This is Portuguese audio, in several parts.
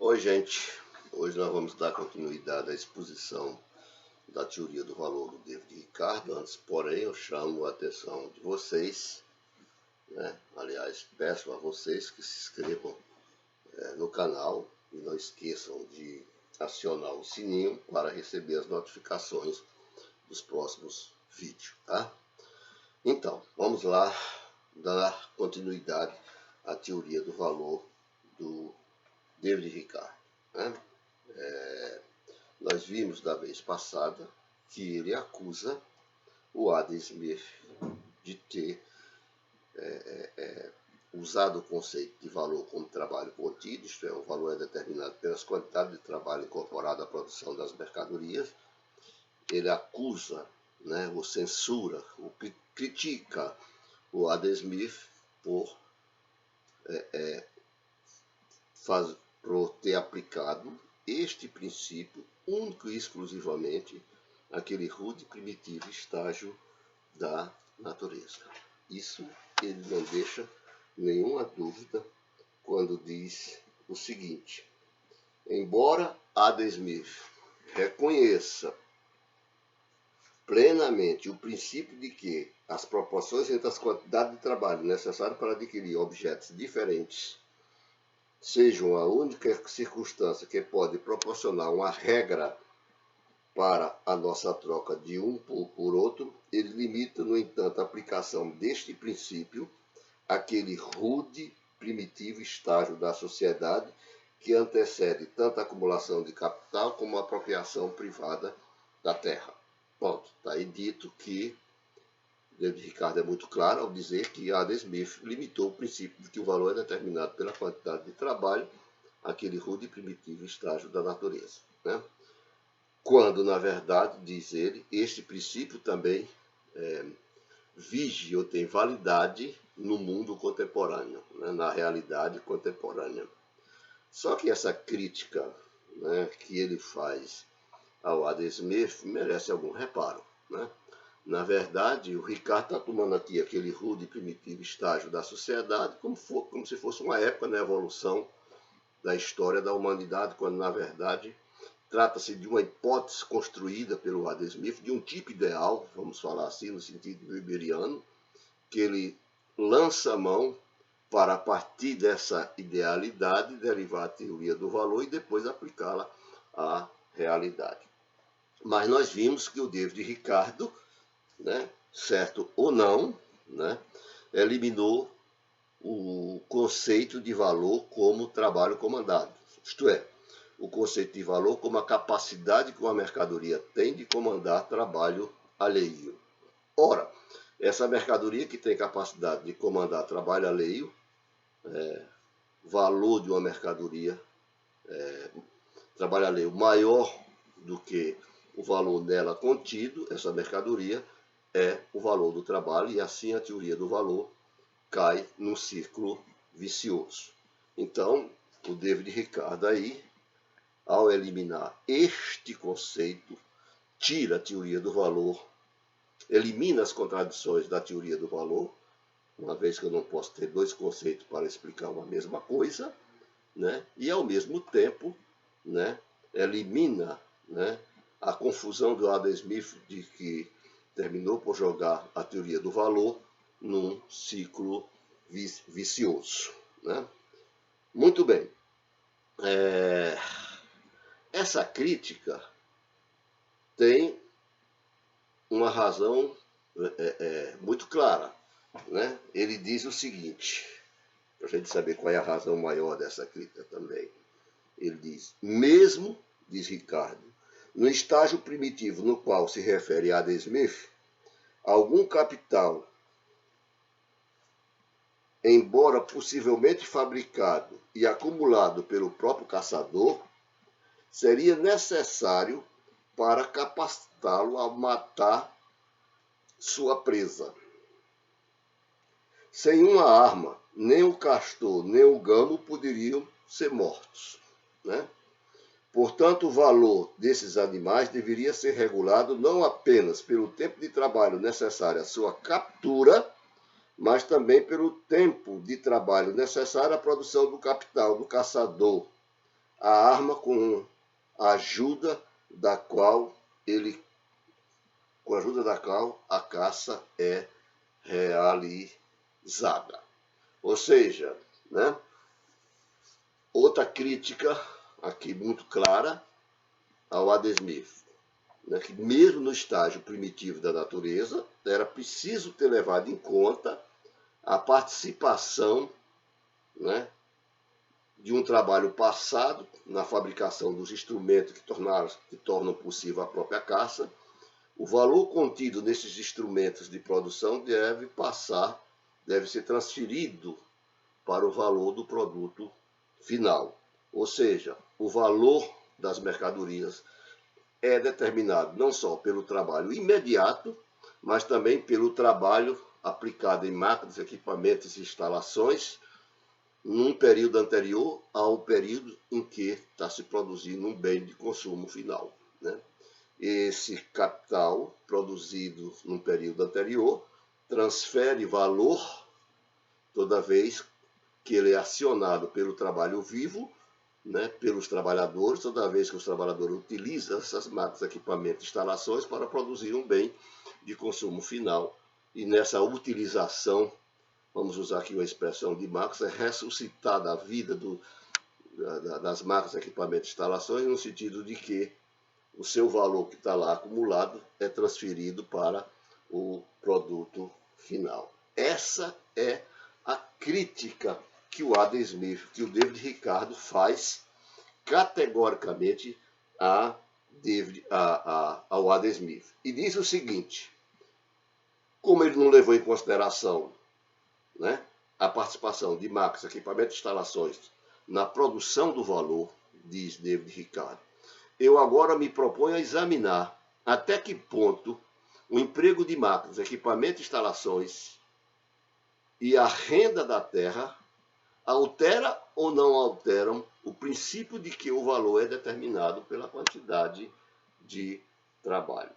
Oi, gente. Hoje nós vamos dar continuidade à exposição da teoria do valor do David Ricardo. Antes, porém, eu chamo a atenção de vocês, Aliás, peço a vocês que se inscrevam no canal e não esqueçam de acionar o sininho para receber as notificações dos próximos vídeos, tá? Então, vamos lá dar continuidade à teoria do valor do David Ricardo, né? Nós vimos da vez passada que ele acusa o Adam Smith de ter usado o conceito de valor como trabalho contido, isto é, o valor é determinado pelas quantidades de trabalho incorporado à produção das mercadorias. Ele acusa, ou censura, ou critica o Adam Smith por ter aplicado este princípio único e exclusivamente àquele rude e primitivo estágio da natureza. Isso ele não deixa nenhuma dúvida quando diz o seguinte: embora Adam Smith reconheça plenamente o princípio de que as proporções entre as quantidades de trabalho necessárias para adquirir objetos diferentes sejam a única circunstância que pode proporcionar uma regra para a nossa troca de um por outro, ele limita, no entanto, a aplicação deste princípio àquele rude, primitivo estágio da sociedade que antecede tanto a acumulação de capital como a apropriação privada da terra. Ponto. Está aí dito que David Ricardo é muito claro ao dizer que Adam Smith limitou o princípio de que o valor é determinado pela quantidade de trabalho, aquele rude e primitivo estágio da natureza, Quando, na verdade, diz ele, este princípio também vige ou tem validade no mundo contemporâneo, na realidade contemporânea. Só que essa crítica que ele faz ao Adam Smith merece algum reparo, Na verdade, o Ricardo está tomando aqui aquele rude e primitivo estágio da sociedade como se fosse uma época na evolução da história da humanidade, quando, na verdade, trata-se de uma hipótese construída pelo Adam Smith, de um tipo ideal, vamos falar assim, no sentido weberiano, que ele lança a mão para, a partir dessa idealidade, derivar a teoria do valor e depois aplicá-la à realidade. Mas nós vimos que o David Ricardo, certo ou não, eliminou o conceito de valor como trabalho comandado. Isto é, o conceito de valor como a capacidade que uma mercadoria tem de comandar trabalho alheio. Ora, essa mercadoria que tem capacidade de comandar trabalho alheio, valor de uma mercadoria, trabalho alheio maior do que o valor nela contido, essa mercadoria, é o valor do trabalho, e assim a teoria do valor cai num círculo vicioso. Então, o David Ricardo aí, ao eliminar este conceito, tira a teoria do valor, elimina as contradições da teoria do valor, uma vez que eu não posso ter dois conceitos para explicar uma mesma coisa, e ao mesmo tempo, elimina, a confusão do Adam Smith de que terminou por jogar a teoria do valor num ciclo vicioso. Muito bem. Essa crítica tem uma razão muito clara. Ele diz o seguinte, para a gente saber qual é a razão maior dessa crítica também. Ele diz, mesmo, diz Ricardo, no estágio primitivo no qual se refere a Adam Smith, algum capital, embora possivelmente fabricado e acumulado pelo próprio caçador, seria necessário para capacitá-lo a matar sua presa. Sem uma arma, nem o castor, nem o gamo poderiam ser mortos. Portanto, o valor desses animais deveria ser regulado não apenas pelo tempo de trabalho necessário à sua captura, mas também pelo tempo de trabalho necessário à produção do capital do caçador, a arma com a ajuda da qual a caça é realizada. Ou seja, né, outra crítica aqui muito clara ao Adam Smith, né, que mesmo no estágio primitivo da natureza, era preciso ter levado em conta a participação, né, de um trabalho passado na fabricação dos instrumentos que tornam possível a própria caça. O valor contido nesses instrumentos de produção deve ser transferido para o valor do produto final. Ou seja, o valor das mercadorias é determinado não só pelo trabalho imediato, mas também pelo trabalho aplicado em máquinas, equipamentos e instalações num período anterior ao período em que está se produzindo um bem de consumo final, né? Esse capital produzido num período anterior transfere valor toda vez que ele é acionado pelo trabalho vivo, né, pelos trabalhadores, toda vez que os trabalhadores utilizam essas máquinas, equipamentos, instalações para produzir um bem de consumo final. E nessa utilização, vamos usar aqui uma expressão de Marx, é ressuscitada a vida das máquinas, equipamentos, instalações, no sentido de que o seu valor que está lá acumulado é transferido para o produto final. Essa é a crítica que o Adam Smith, que o David Ricardo faz categoricamente ao Adam Smith. E diz o seguinte: como ele não levou em consideração, né, a participação de máquinas, equipamentos e instalações na produção do valor, diz David Ricardo, eu agora me proponho a examinar até que ponto o emprego de máquinas, equipamentos e instalações e a renda da terra altera ou não alteram o princípio de que o valor é determinado pela quantidade de trabalho.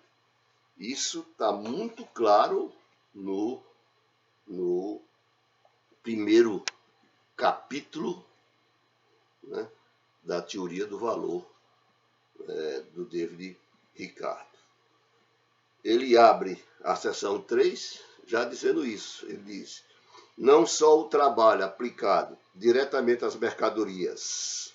Isso está muito claro no primeiro capítulo, né, da teoria do valor do David Ricardo. Ele abre a seção 3 já dizendo isso. Ele diz: não só o trabalho aplicado diretamente às mercadorias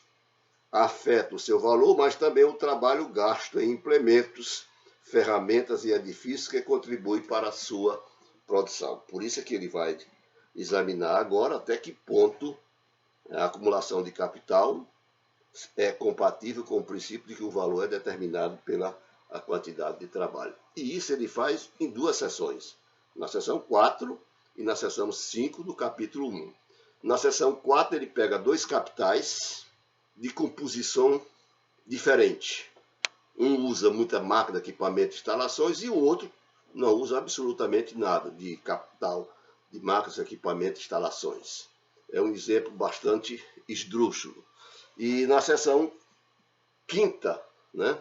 afeta o seu valor, mas também o trabalho gasto em implementos, ferramentas e edifícios que contribuem para a sua produção. Por isso é que ele vai examinar agora até que ponto a acumulação de capital é compatível com o princípio de que o valor é determinado pela quantidade de trabalho. E isso ele faz em duas sessões, na seção 4 e na seção 5 do capítulo 1. Na seção 4 ele pega dois capitais de composição diferente. Um usa muita máquina, equipamento, instalações, e o outro não usa absolutamente nada de capital, de máquinas, equipamento, instalações. É um exemplo bastante esdrúxulo. E na seção 5ª, né,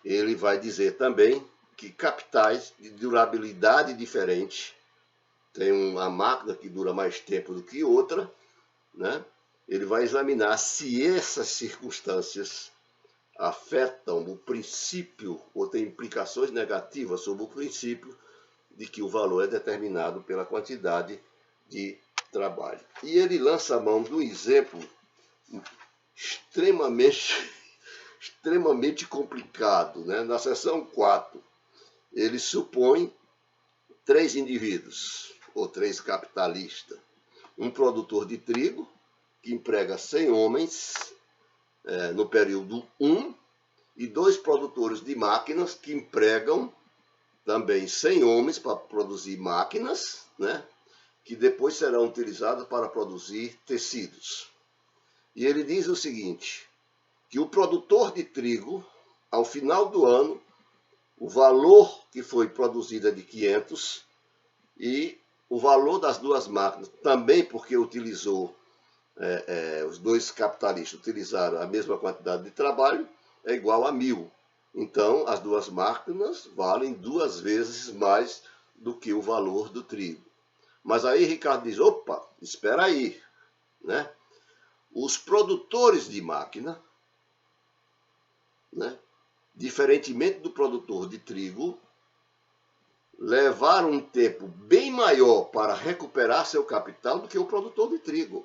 ele vai dizer também que capitais de durabilidade diferente, tem uma máquina que dura mais tempo do que outra, né? Ele vai examinar se essas circunstâncias afetam o princípio ou têm implicações negativas sobre o princípio de que o valor é determinado pela quantidade de trabalho. E ele lança a mão de um exemplo extremamente complicado, né? Na seção 4, ele supõe 3 indivíduos, ou 3 capitalistas. Um produtor de trigo, que emprega 100 homens no período 1, e 2 produtores de máquinas, que empregam também 100 homens para produzir máquinas, né, que depois serão utilizadas para produzir tecidos. E ele diz o seguinte, que o produtor de trigo, ao final do ano, o valor que foi produzido é de 500, e o valor das 2 máquinas, também porque utilizou, os 2 capitalistas utilizaram a mesma quantidade de trabalho, é igual a 1000. Então, as 2 máquinas valem 2 vezes mais do que o valor do trigo. Mas aí Ricardo diz, opa, espera aí, né? Os produtores de máquina né, diferentemente do produtor de trigo, levaram um tempo bem maior para recuperar seu capital do que o produtor de trigo.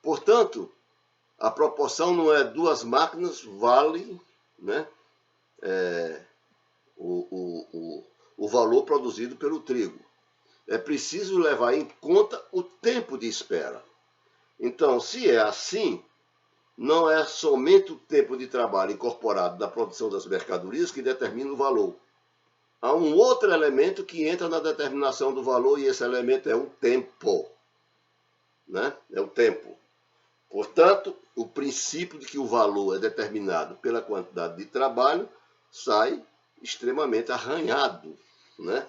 Portanto, a proporção não é 2 máquinas vale, né, o valor produzido pelo trigo. É preciso levar em conta o tempo de espera. Então, se é assim, não é somente o tempo de trabalho incorporado na produção das mercadorias que determina o valor. Há um outro elemento que entra na determinação do valor, e esse elemento é o tempo. Né? É o tempo. Portanto, o princípio de que o valor é determinado pela quantidade de trabalho sai extremamente arranhado, né?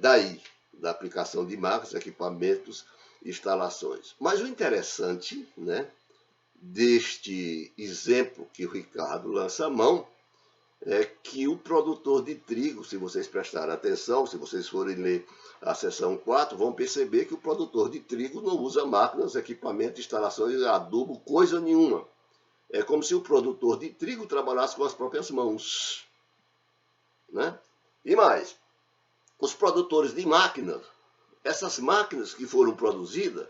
Daí, da aplicação de máquinas, equipamentos, instalações. Mas o interessante, né, deste exemplo que o Ricardo lança a mão é que o produtor de trigo, se vocês prestarem atenção, se vocês forem ler a seção 4, vão perceber que o produtor de trigo não usa máquinas, equipamentos, instalações, adubo, coisa nenhuma. É como se o produtor de trigo trabalhasse com as próprias mãos. Né? E mais, os produtores de máquinas, essas máquinas que foram produzidas,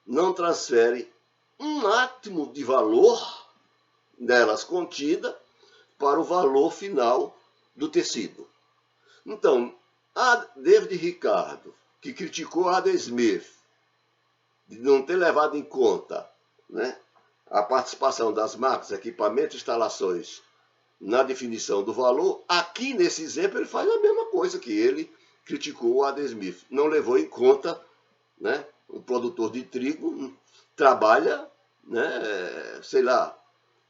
não transferem um átomo de valor nelas contida para o valor final do tecido. Então, David Ricardo, que criticou Adam Smith de não ter levado em conta, né, a participação das máquinas, equipamentos e instalações na definição do valor, aqui nesse exemplo ele faz a mesma coisa que ele criticou o Adam Smith. Não levou em conta, né, o produtor de trigo trabalha, né, sei lá,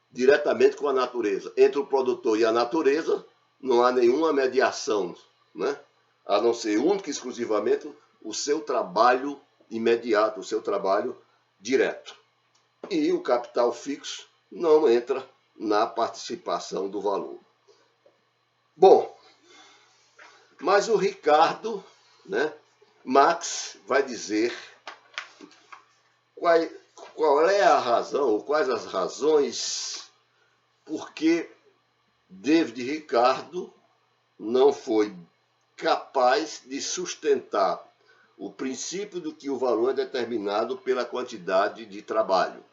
diretamente com a natureza. Entre o produtor e a natureza não há nenhuma mediação, né, a não ser único e exclusivamente o seu trabalho imediato, o seu trabalho direto. E o capital fixo não entra na participação do valor. Bom, mas o Ricardo, né, Marx vai dizer qual é a razão, ou quais as razões por que David Ricardo não foi capaz de sustentar o princípio de que o valor é determinado pela quantidade de trabalho.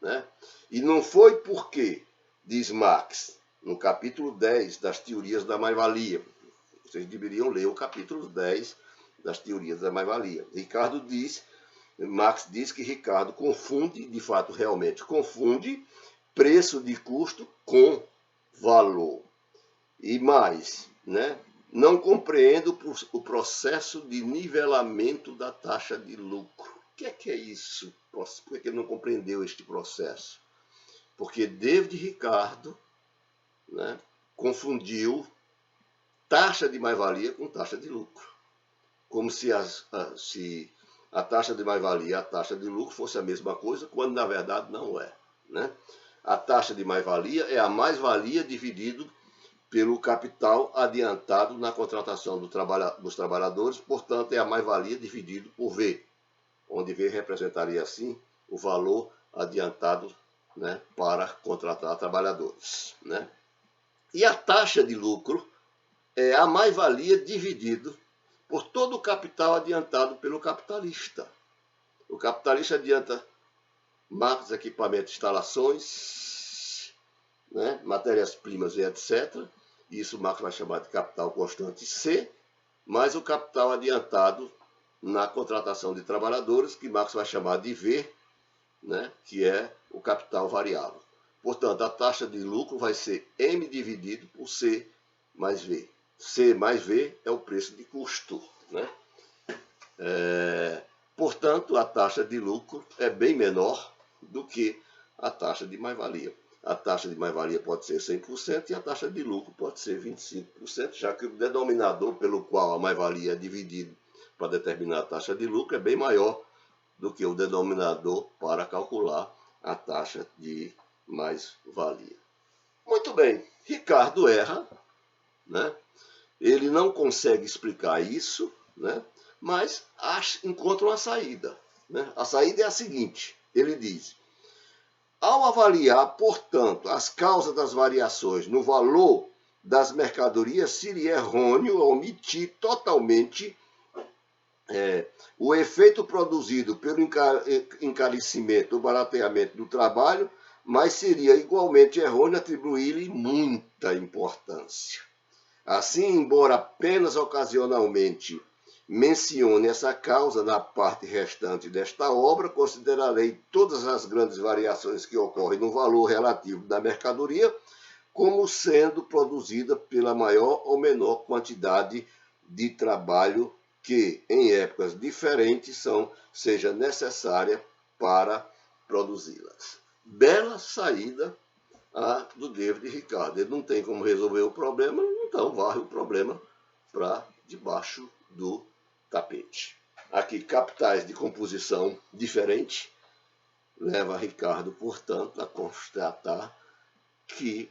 Né? E não foi porque, diz Marx, no capítulo 10 das teorias da mais-valia, vocês deveriam ler o capítulo 10 das teorias da mais-valia. Marx diz que Ricardo confunde, de fato, realmente confunde preço de custo com valor. E mais, né? Não compreendo o processo de nivelamento da taxa de lucro. O que é isso? Por que ele não compreendeu este processo? Porque David Ricardo, né, confundiu taxa de mais-valia com taxa de lucro. Como se a taxa de mais-valia e a taxa de lucro fosse a mesma coisa, quando na verdade não é. Né? A taxa de mais-valia é a mais-valia dividido pelo capital adiantado na contratação dos trabalhadores, portanto, é a mais-valia dividido por V, onde V representaria, assim, o valor adiantado, né, para contratar trabalhadores. Né? E a taxa de lucro é a mais-valia dividido por todo o capital adiantado pelo capitalista. O capitalista adianta máquinas, equipamentos, instalações, né, matérias-primas e etc., isso Marx vai chamar de capital constante C, mais o capital adiantado na contratação de trabalhadores, que Marx vai chamar de V, né, que é o capital variável. Portanto, a taxa de lucro vai ser M dividido por C mais V. C mais V é o preço de custo. Né? Portanto, a taxa de lucro é bem menor do que a taxa de mais-valia. A taxa de mais-valia pode ser 100% e a taxa de lucro pode ser 25%, já que o denominador pelo qual a mais-valia é dividido para determinar a taxa de lucro é bem maior do que o denominador para calcular a taxa de mais-valia. Muito bem, Ricardo erra, né? Ele não consegue explicar isso, né? Mas encontra uma saída. Né? A saída é a seguinte, ele diz: Ao avaliar, portanto, as causas das variações no valor das mercadorias, seria errôneo omitir totalmente o efeito produzido pelo encarecimento ou barateamento do trabalho, mas seria igualmente errôneo atribuir-lhe muita importância. Assim, embora apenas ocasionalmente mencione essa causa na parte restante desta obra, considerarei todas as grandes variações que ocorrem no valor relativo da mercadoria como sendo produzida pela maior ou menor quantidade de trabalho que, em épocas diferentes, seja necessária para produzi-las. Bela saída do David Ricardo. Ele não tem como resolver o problema, então varre o problema para debaixo do tapete. Aqui, capitais de composição diferente, leva Ricardo, portanto, a constatar que,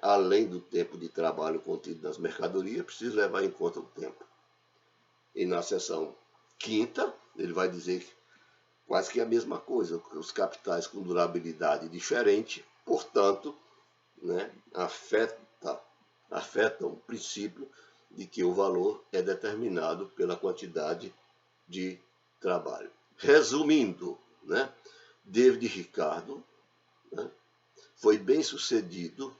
além do tempo de trabalho contido nas mercadorias, precisa levar em conta o tempo. E na seção 5ª, ele vai dizer quase que a mesma coisa, os capitais com durabilidade diferente, portanto, afetam o princípio de que o valor é determinado pela quantidade de trabalho. Resumindo, David Ricardo foi bem sucedido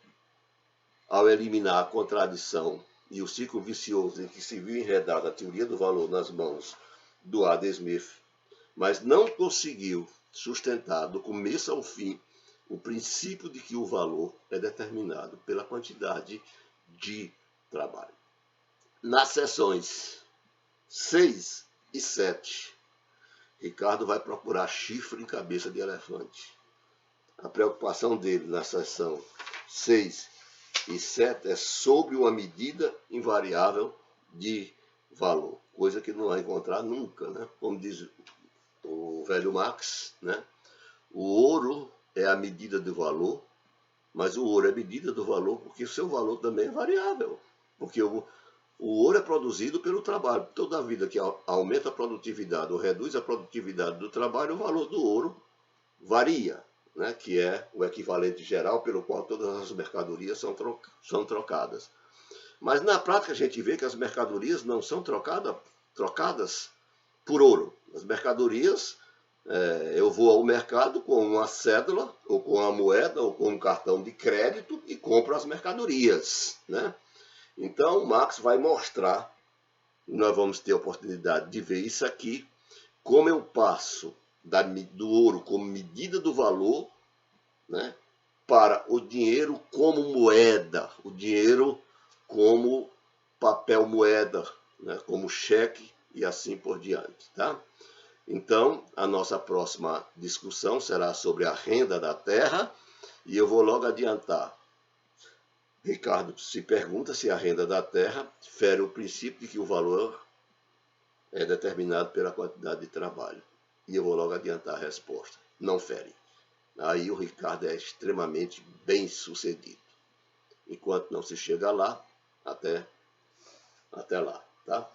ao eliminar a contradição e o ciclo vicioso em que se viu enredada a teoria do valor nas mãos do Adam Smith, mas não conseguiu sustentar do começo ao fim o princípio de que o valor é determinado pela quantidade de trabalho. Nas seções 6 e 7, Ricardo vai procurar chifre em cabeça de elefante. A preocupação dele na seção 6 e 7 é sobre uma medida invariável de valor, coisa que não vai encontrar nunca, Como diz o velho Marx, o ouro é a medida do valor, mas o ouro é medida do valor porque o seu valor também é variável, porque o ouro é produzido pelo trabalho. Toda vida que aumenta a produtividade ou reduz a produtividade do trabalho, o valor do ouro varia, que é o equivalente geral pelo qual todas as mercadorias são trocadas. Mas na prática a gente vê que as mercadorias não são trocadas por ouro. As mercadorias, eu vou ao mercado com uma cédula, ou com uma moeda, ou com um cartão de crédito e compro as mercadorias. Então, Marx vai mostrar, nós vamos ter a oportunidade de ver isso aqui, como eu passo do ouro como medida do valor, para o dinheiro como moeda, o dinheiro como papel moeda, como cheque e assim por diante. Tá? Então, a nossa próxima discussão será sobre a renda da terra e eu vou logo adiantar. Ricardo se pergunta se a renda da terra fere o princípio de que o valor é determinado pela quantidade de trabalho. E eu vou logo adiantar a resposta. Não fere. Aí o Ricardo é extremamente bem sucedido. Enquanto não se chega lá, até lá, tá?